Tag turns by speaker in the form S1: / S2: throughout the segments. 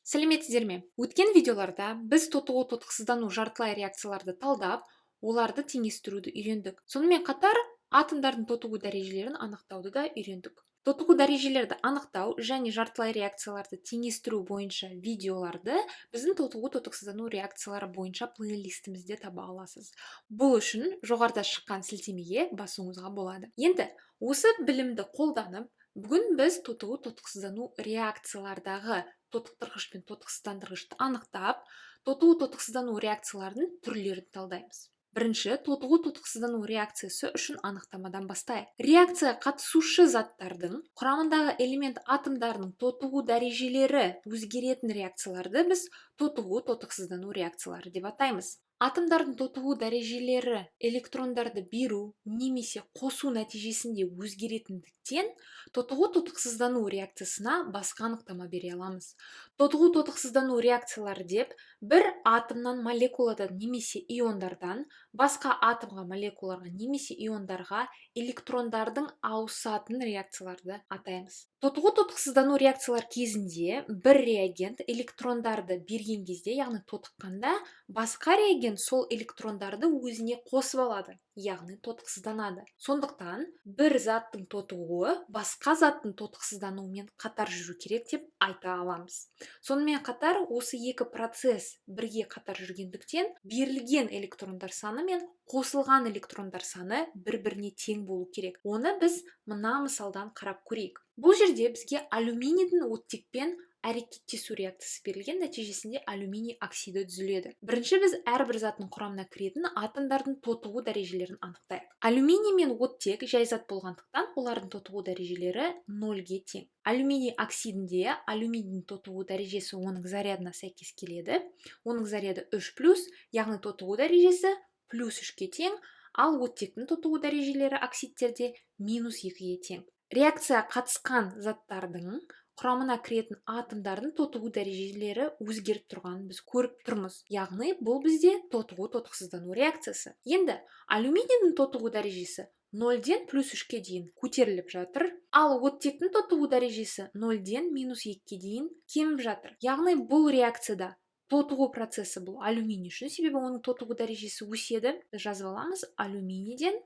S1: Сәлеметсіздер ме? Өткен видеоларда біз тотығу тотықсыздану жартылай реакцияларды талдап, оларды теңестіруді үйрендік. Сонымен қатар атомдардың тотығу дәрежелерін анықтауды да үйрендік. Тотығу дәрежелерді анықтау және жартылай реакцияларды теңестіру бойынша видеоларды біздің тотығу тотықсыздану реакциялары бойынша плейлистімізде таба аласыз. Бұл үшін жоғарыда шыққан сілтемеге басуыңызға болады. Енді осы білімді қолданып, бүгін біз тотығу тотықсыздану реакциялардағы тотықтырғыш пен тотықсыздандырғышты анықтап, тотығу тотықсыздану реакцияларының түрлерін талдаймыз. Бірінші, тотығу тотықсыздану реакциясы үшін анықтамадан бастайық. Реакция қатысушы заттардың құрамындағы элемент атомдарының тотығу дәрежелері өзгеретін реакцияларды біз тотығу тотықсыздану реакциялары деп атаймыз. Атомдардың тотығу дәрежелері электрондарды беру немесе қосу нәтижесінде өзгеретіндіктен тотығу тотықсыздану реакциясына басқа анықтама бере аламыз. Тотығу тотықсыздану реакциялары деп бір атомнан молекуладан немесе иондардан басқа атомға, молекулаларға немесе иондарға электрондардың ауысатын реакцияларды атаймыз. Тотығу тотықсыздану реакциялар кезінде бір реагент электрондарды берген кезде, яғни тотыққанда, басқа реагент сол электрондарды өзіне қосып алады, яғни тотықсызданады. Сондықтан бір заттың тотығуы басқа заттың тотықсыздануымен қатар жүру керек деп айта аламыз. Сонымен қатар осы екі процесс бірге қатар жүргендіктен берілген электрондар саны мен қосылған электрондар саны бір-біріне тең болу керек. Оны біз мына мысалдан қарап көрейік. Бұл жерде бізге алюминийдің оттекпен әрекеттесу реакциясы берілген, нәтижесінде алюминий оксиді түзіледі. Бірінші біз әрбір заттың құрамына кіретін атомдардың тотығу дәрежелерін анықтайық. Алюминий мен оттек жай зат болғандықтан, олардың тотығу дәрежелері 0-ге тең. Алюминий оксидінде алюминийдің тотығу дәрежесі оның зарядына сәйкес келеді. Оның заряды 3+, яғни тотығу дәрежесі +3-ке тең, ал оттектің тотығу дәрежелері оксидтерде -2-ге тең. Реакция қатысқан заттардың құрамына кіретін атомдардың тотығу дәрежелері өзгеріп тұрғанын біз көріп тұрмыз. Яғни бұл бізде тотығу тотықсыздану реакциясы. Енді алюминийдің тотығу дәрежесі 0-ден +3-ке дейін көтеріліп жатыр, ал оттектің тотығу дәрежесі 0-ден -2-ге дейін кеміп жатыр. Яғни бұл реакцияда тотығу процесі бұл алюминий үшін, себебі оның тотығу дәрежесі өседі. Жазып аламыз: алюминийден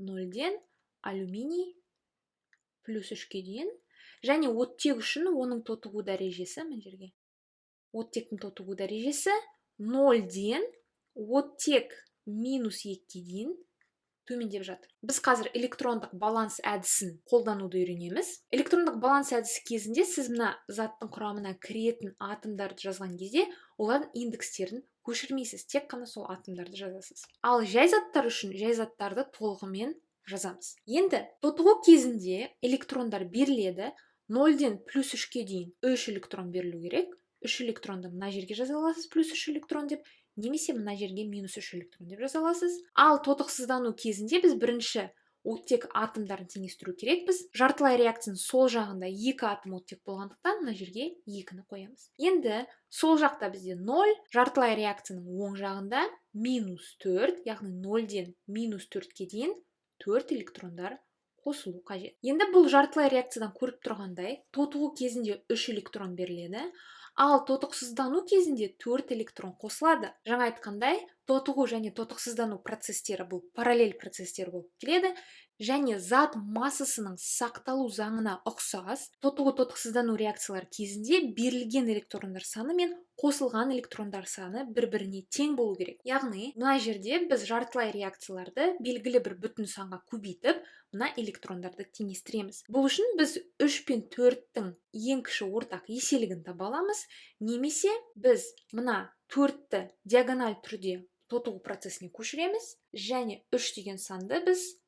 S1: 0-ден алюминий +3-ке дейін, және оттек үшін оның тотығу дәрежесі, мына жерге, оттектің тотығу дәрежесі 0-ден оттек -2-ге дейін төмендеп жатыр. Біз қазір электрондық баланс әдісін қолдануды үйренеміз. Электрондық баланс әдісі кезінде сіз мына заттың құрамына кіретін атомдарды жазған кезде олардың индекстерін көшірмейсіз, тек қана сол атомдарды жазасыз. Ал жай заттар үшін жай заттарды толығымен жазамыз. Енді тотығу кезінде электрондар беріледі. 0-ден +3-ке дейін 3 электрон берілу керек. 3 электронды мына жерге жаза аласыз, +3 электрон деп, немесе мына жерге -3 электрон деп жаза аласыз. Ал тотықсыздану кезінде біз бірінші оттек атомдарын теңестіру керекпіз. Жартылай реакцияның сол жағында 2 атом оттек болғандықтан, мына жерге 2-ні қоямыз. Енді сол жақта бізде 0, жартылай реакцияның оң жағында -4, яғни 0-ден -4-ке дейін 4 электрондар қосылу қажет. Енді бұл жартылай реакциядан көріп тұрғандай, тотығу кезінде 3 электрон беріледі, ал тотықсыздану кезінде 4 электрон қосылады. Жаңа айтқандай, тотығу және тотықсыздану процестері бұл параллель процестер болып келеді, және зат массасының сақталу заңына ұқсас, тотығу тотықсыздану реакциялар кезінде берілген электрондар саны мен қосылған электрондар саны бір-біріне тең болу керек. Яғни, мына жерде біз жартылай реакцияларды белгілі бір бүтін санға көбейтіп, мына электрондарды теңестіреміз. Бұл үшін біз 3 пен 4-тің ең кіші ортақ еселігін таба аламыз, немесе біз мына 4-ті диагональ түрде тотығу процесіне көшіреміз, және 3 деген санды біз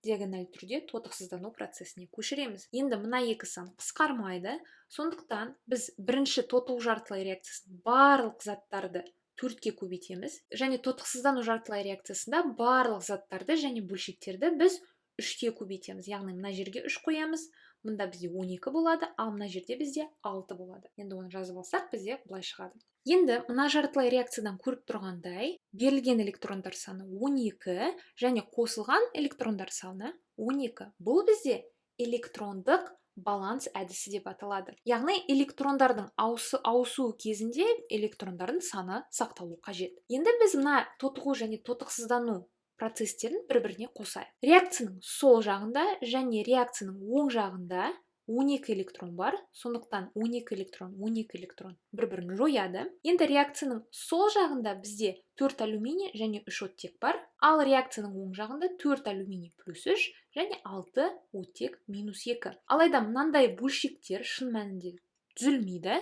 S1: диагональ түрде тотықсыздану процесіне көшіреміз. Енді мына екі сан қысқармайды, сондықтан біз бірінші тотығу жартылай реакциясын барлық заттарды 4-ке көбейтеміз, және тотықсыздану жартылай реакциясында барлық заттарды және бөлшектерді біз 3-ке көбейтеміз. Яғни мына жерге 3 қоямыз, мұнда бізде 12 болады, ал мына жерде бізде 6 болады. Енді оны жазып алсақ, бізде былай шығады. Енді мына жартылай реакциядан көріп тұрғандай, берілген электрондар саны 12 және қосылған электрондар саны 12. Бұл бізде электрондық баланс әдісі деп аталады. Яғни электрондардың ауысуы кезінде электрондардың саны сақталу қажет. Енді біз мына тотығу және тотықсыздану процестерін бір-біріне қосайық. Реакцияның сол жағында және реакцияның оң жағында 12 электрон бар, сондықтан 12 электрон бір-бірін жояды. Енді реакцияның сол жағында бізде 4 алюминий және 3 оттек бар, ал реакцияның оң жағында 4 алюминий плюс 3 және 6 оттек минус 2. Алайда мынандай бөлшектер шын мәнінде түзілмейді,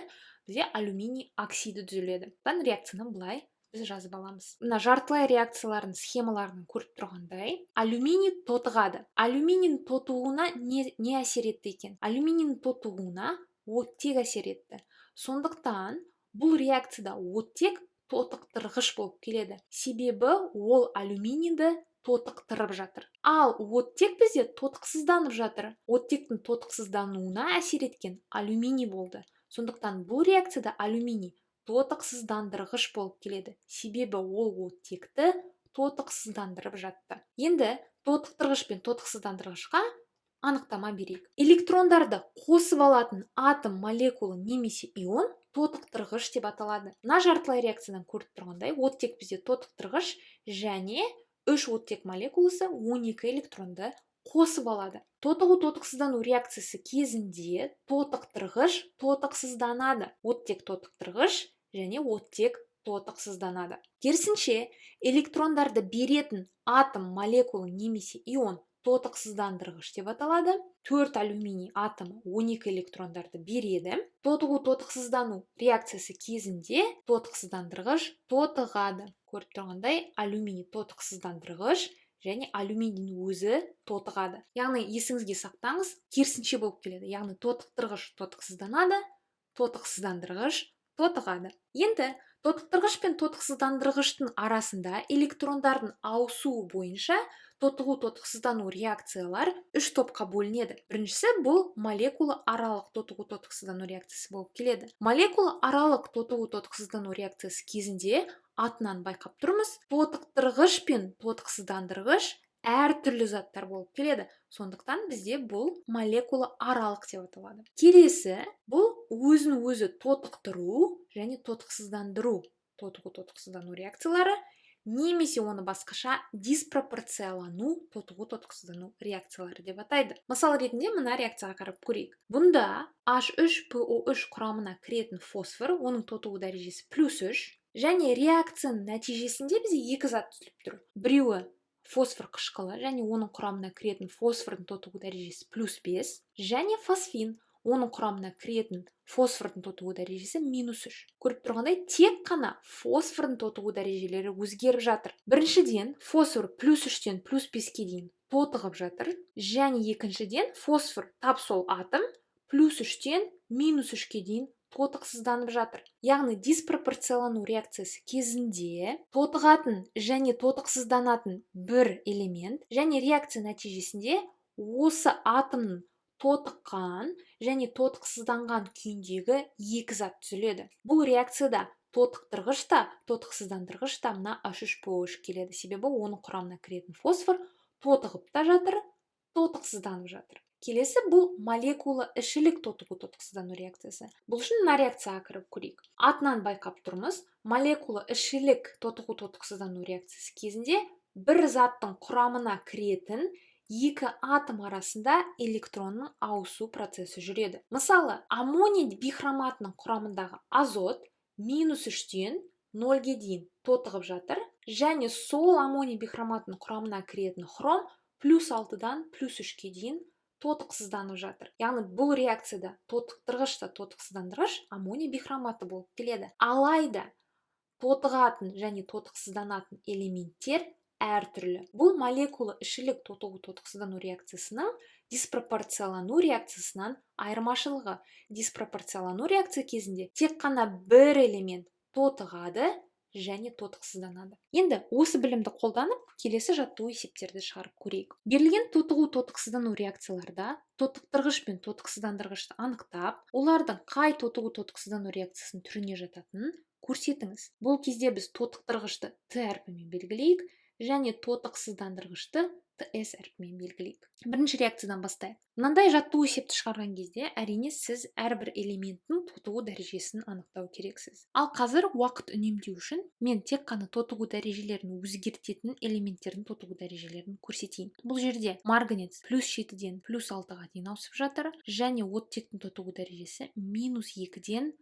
S1: бізде алюминий оксиді түзіледі. Бұдан реакцияны былай біз жазып аламыз. Мына жартылай реакциялардың схемаларын көріп тұрғандай, алюминий тотығады. Алюминийдің тотығуына не әсер етті екен? Алюминийдің тотығуына оттек әсер етті. Сондықтан бұл реакцияда оттек тотықтырғыш болып келеді. Себебі ол алюминийді тотықтырып жатыр. Ал оттек бізде тотықсызданып жатыр. Оттектің тотықсыздануына әсер еткен алюминий болды. Сондықтан бұл реакцияда алюминий тотықсыздандырғыш болып келеді. Себебі ол оттекті тотықсыздандырып жатты. Енді тотықтырғыш пен тотықсыздандырғышқа анықтама берейік. Электрондарды қосып алатын атом, молекула немесе ион тотықтырғыш деп аталады. Мына жартылай реакциядан көріп тұрғандай, оттек бізде тотықтырғыш және 3 оттек молекуласы 12 электронды қосып алады. Тотығу-тотықсыздану реакциясы кезінде тотықтырғыш тотықсызданады. Оттек тотықтырғыш және оттек тотықсызданады. Керісінше, электрондарды беретін атом, молекула немесе ион тотықсыздандырғыш деп аталады. 4 алюминий атомы 12 электрондарды береді. Тотығу-тотықсыздану реакциясы кезінде тотықсыздандырғыш тотығады. Көріп тұрғандай, алюминий тотықсыздандырғыш және алюминийдің өзі тотығады. Яғни есіңізге сақтаңыз, керісінше болып келеді. Яғни тотықтырғыш тотықсызданады, тотықсыздандырғыш тотығады. Енді тотықтырғыш пен тотықсыздандырғыштың арасында электрондардың ауысуы бойынша тотығу-тотықсыздану реакциялар 3 топқа бөлінеді. Біріншісі бұл молекула аралық тотығу-тотықсыздану реакциясы болып келеді. Молекула аралық тотығу-тотықсыздану реакциясы кезінде атынан байқап тұрмыз, тотықтырғыш пен тотықсыздандырғыш әртүрлі заттар болып келеді. Сондықтан бізде бұл молекула аралық деп аталады. Келесі бұл өзін өзі тотықтыру және тотықсыздандыру, тотығу-тотықсыздану реакциялары, немесе оны басқаша диспропорциялану, тотығу-тотықсыздану реакциялары деп атайды. Мысал ретінде мына реакцияға қарап көрейік. Бұнда H3PO3 құрамына кіретін фосфор, оның тотығу дәрежесі плюс 3, және реакцияның нәтижесінде бізде екі зат түзіліп тұр. Біреуі фосфор қышқылы, және оның құрамына кіретін фосфордың тотығу дәрежесі плюс 5, және фосфин, оның құрамына кіретін фосфордың тотығу дәрежесі минус 3. Көріп тұрғандай, тек қана фосфордың тотығу дәрежелері өзгеріп жатыр. Біріншіден, фосфор плюс 3-тен плюс 5-ке дейін тотығып жатыр, және екіншіден, фосфор тап сол атом плюс 3-тен минус 3-ке дейін тотықсызданып жатыр. Яғни диспропорциялану реакциясы кезінде тотығатын және тотықсызданатын бір элемент, және реакция нәтижесінде осы атомның тотыққан және тотықсызданған күйіндегі екі зат түзіледі. Бұл реакцияда тотықтырғыш та, тотықсыздандырғыш та мына H3PO3 келеді. Себебі оның құрамына кіретін фосфор тотығып та жатыр, тотықсызданып жатыр. Келесі бұл молекула ішілік тотығу-тотықсыздану реакциясы. Бұл үшін мына реакцияға кіріп көрейік. Атынан байқап тұрмыз, молекула ішілік тотығу-тотықсыздану реакциясы кезінде бір заттың құрамына кіретін екі атом арасында электронның ауысу процесі жүреді. Мысалы, аммоний бихроматының құрамындағы азот минус 3-тен 0-ге дейін тотығып жатыр, және сол аммоний бихроматының құрамына кіретін хром плюс 6-дан плюс 3-ке дейін тотықсызданып жатыр. Яғни бұл реакцияда тотықтырғыш та тотықсыздандырғыш аммоний бихроматы болып келеді. Алайда тотығатын және тотықсызданатын элементтер әртүрлі. Бұл молекула ішілік тотығу-тотықсыздану реакциясының диспропорциялану реакциясынан айырмашылығы. Диспропорциялану реакция кезінде тек қана бір элемент тотығады және тотықсызданады. Енді осы білімді қолданып, келесі жаттығу есептерді шығарып көрейік. Берілген тотығу-тотықсыздану реакцияларда тотықтырғыш пен тотықсыздандырғышты анықтап, олардың қай тотығу-тотықсыздану реакциясының түріне жататынын көрсетіңіз. Бұл кезде біз тотықтырғышты Т әрпімен белгілейік, және тотықсыздандырғышты ts әрпімен белгілейік. Бірінші реакциядан бастайық. Мынандай жаттығу есепті шығарған кезде әрине сіз әрбір элементтің тотығу дәрежесін анықтау керексіз. Ал қазір уақыт үнемдеу үшін мен тек қана тотығу дәрежелерін өзгертетін элементтердің тотығу дәрежелерін көрсетейін. Бұл жерде марганец +7-ден +6-ға дейін ауысып жатыр, және оттектің тотығу дәрежесі -2-ден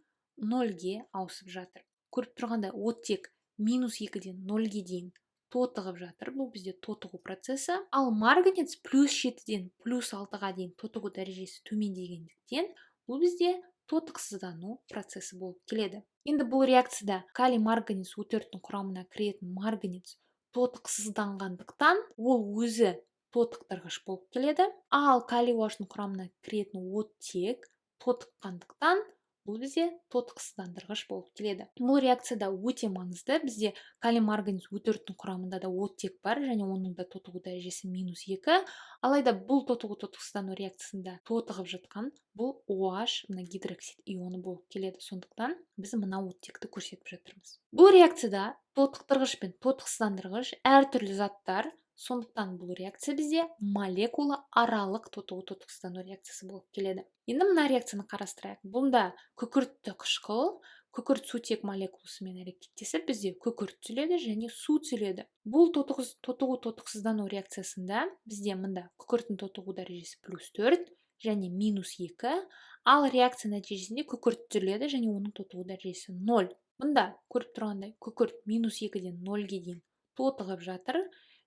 S1: 0-ге ауысып жатыр. Көріп тұрғандай, оттек -2-ден 0-ге дейін тотығып жатыр. Бұл бізде тотығу процесі. Ал марганец +7-ден +6-ға дейін тотығу дәрежесі төмендегендіктен бұл бізде тотықсыздану процесі болып келеді. Енді бұл реакцияда калий марганец O4-тің құрамына кіретін марганец тотықсызданғандықтан ол өзі тотықтырғыш болып келеді. Ал калий OH-тың құрамына кіретін оттек тотыққандықтан бұл бізде тотықсыздандырғыш болып келеді. Бұл реакцияда өте маңызды. Бізде калий марганец O4-тің құрамында да оттек бар, және оның да тотығу дәрежесі -2. Алайда бұл тотығу-тотықсыздану реакциясында тотығып жатқан бұл OH, мына гидроксид ионы болып келеді. Сондықтан біз мына оттекті көрсетіп жатырмыз. Бұл реакцияда тотықтырғыш пен тотықсыздандырғыш әртүрлі заттар. Сондықтан бұл реакция бізде молекула аралық тотығу-тотықсыздану реакциясы болып келеді. Енді мына реакцияны қарастырайық. Бұнда күкіртті қышқыл күкірт сутек молекуласымен әрекеттесіп, бізде күкірт түзіледі және су түзіледі. Бұл тотығу-тотықсыздану реакциясында бізде мында күкірттің тотығу дәрежесі +4 және -2, ал реакция нәтижесінде күкірт түзіледі және оның тотығу дәрежесі 0. Мұнда көріп тұрғандай, күкірт -2-ден 0-ге дейін тотығып жатыр,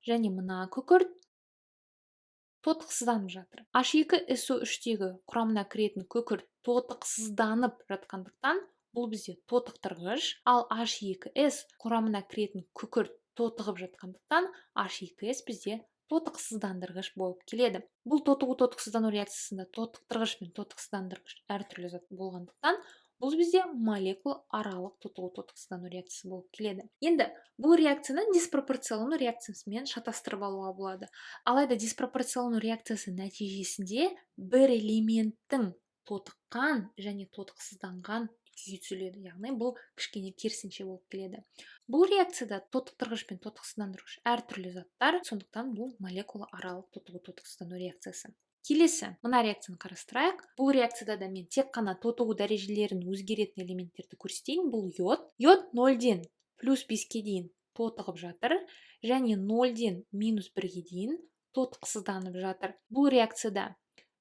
S1: және мына күкірт тотықсызданып жатыр. H2SO3-тегі құрамына кіретін күкірт тотықсызданып жатқандықтан бұл бізде тотықтырғыш, ал H2S құрамына кіретін күкірт тотығып жатқандықтан H2S бізде тотықсыздандырғыш болып келеді. Бұл тотығу-тотықсыздану реакциясында тотықтырғыш пен тотықсыздандырғыш әртүрлі зат болғандықтан бұл бізде молекула аралық тотығу-тотықсыздану реакциясы болып келеді. Енді бұл реакцияны диспропорциялану реакциясымен шатастырып алуға болады. Алайда диспропорциялану реакциясы нәтижесінде бір элементтің тотыққан және тотықсызданған күйі түзіледі. Яғни бұл кішкене керісінше болып келеді. Бұл реакцияда тотықтырғыш пен тотықсыздандырғыш әртүрлі заттар, сондықтан бұл молекула аралық тотығу-тотықсыздану реакциясы. Келесі, мына реакцияны қарастырайық. Бұл реакцияда да мен тек қана тотығу дәрежелерін өзгеретін элементтерді көрсетейін. Бұл йод. Йод 0-ден +5-ге дейін тотығып жатыр, және 0-ден -1-ге дейін тотықсызданып жатыр. Бұл реакцияда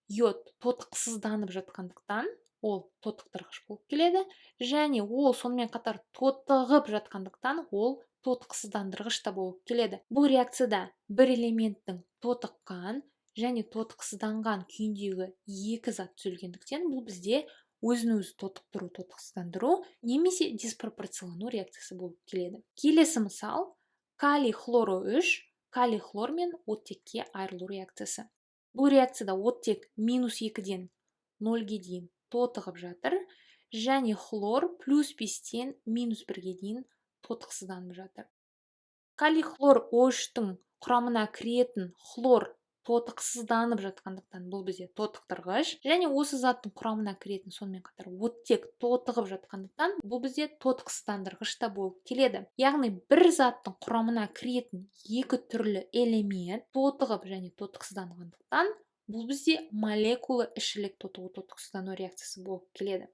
S1: йод тотықсызданып жатқандықтан ол тотықтырғыш болып келеді, және ол сонымен қатар тотығып жатқандықтан ол тотықсыздандырғыш та болып келеді. Бұл реакцияда бір элементтің тотыққан және тотықсызданған күйіндегі екі зат түзілгендіктен бұл бізде өзін-өзі тотықтыру, тотықсыздандыру немесе диспропорциялану реакциясы болып келеді. Келесі мысал, калий хлоро 3, калий хлормен оттекке айырылу реакциясы. Бұл реакцияда оттек -2-ден 0-ге дейін тотығып жатыр, және хлор +5-тен -1-ге дейін тотықсызданып жатыр. Калий хлор OH-тың құрамына кіретін хлор тотықсызданып жатқандықтан бұл бізде тотықтырғыш, және осы заттың құрамына кіретін сонымен қатар оттек тотығып жатқандықтан бұл бізде тотықсыздандырғыш та болып келеді. Яғни бір заттың құрамына кіретін екі түрлі элемент тотығып және тотықсызданғандықтан бұл бізде молекула ішілік тотығу-тотықсыздану реакциясы болып келеді.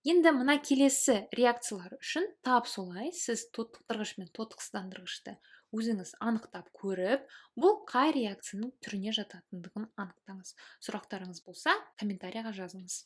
S1: Енді мына келесі реакциялар үшін тап солай сіз тотықтырғыш мен тотықсыздандырғышты өзіңіз анықтап көріп, бұл қай реакцияның түріне жататындығын анықтаңыз. Сұрақтарыңыз болса, комментарияға жазыңыз.